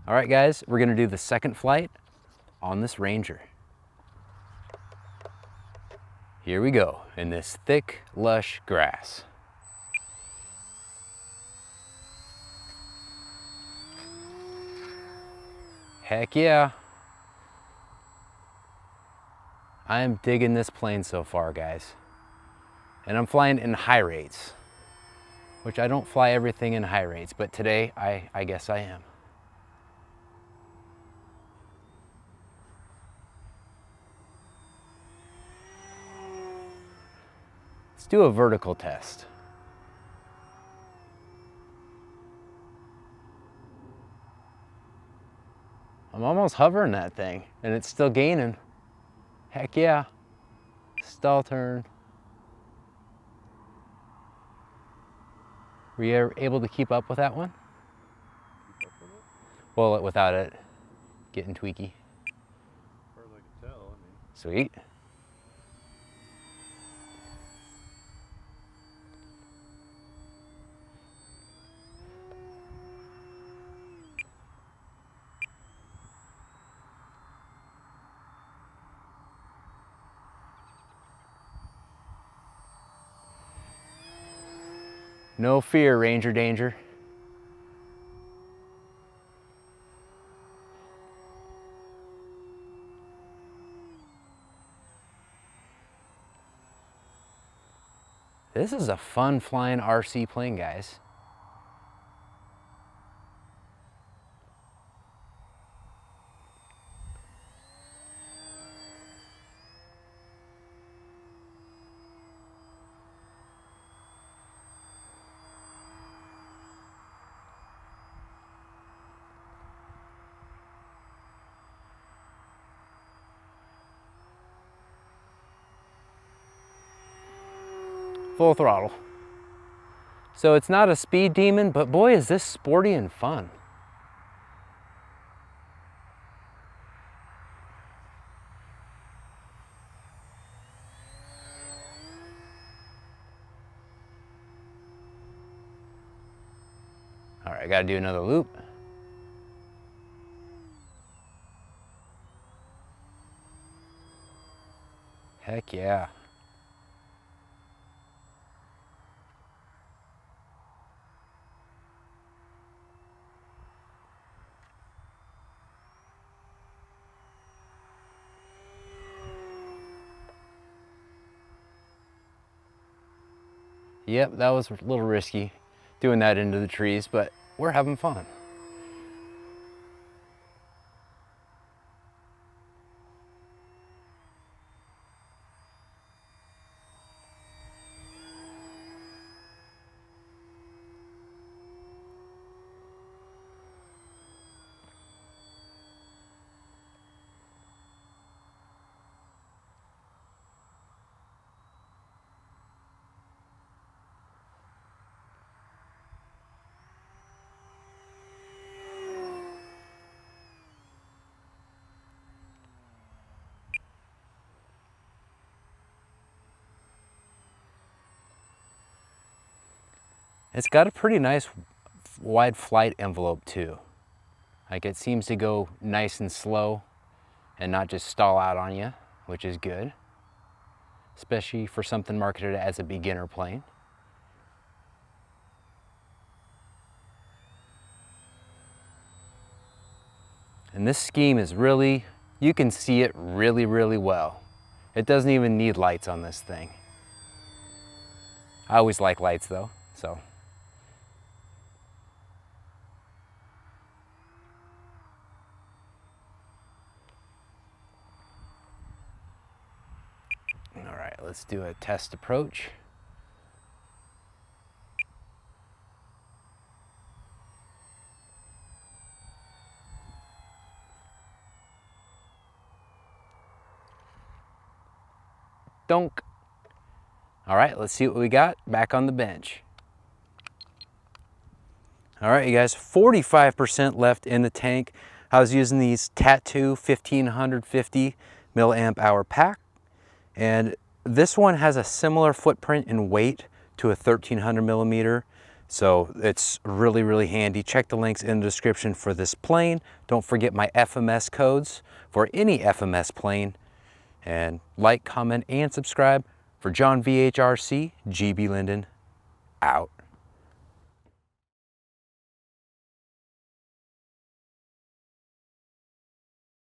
All right, guys, we're gonna do the second flight on this Ranger. Here we go, in this thick, lush grass. Heck yeah. I am digging this plane so far, guys. And I'm flying in high rates, which I don't fly everything in high rates, but today I guess I am. Let's do a vertical test. I'm almost hovering that thing and it's still gaining. Heck yeah. Stall turn. Were you able to keep up with that one? Well, without it getting tweaky. As far as I can tell, I mean. Sweet. No fear, Ranger danger. This is a fun flying RC plane, guys. Full throttle. So it's not a speed demon, but boy, is this sporty and fun. All right, I gotta do another loop. Heck yeah. Yep, that was a little risky doing that into the trees, but we're having fun. It's got a pretty nice wide flight envelope too. Like it seems to go nice and slow and not just stall out on you, which is good, especially for something marketed as a beginner plane. And this scheme is really, you can see it really, really well. It doesn't even need lights on this thing. I always like lights though, so. All right, let's do a test approach. Donk. All right, let's see what we got back on the bench. All right, you guys, 45% left in the tank. I was using these Tattoo 1550 milliamp hour pack, and this one has a similar footprint in weight to a 1300 millimeter. So it's really, really handy. Check the links in the description for this plane. Don't forget my FMS codes for any FMS plane. And like, comment, and subscribe. For John VHRC, GBLynden, out.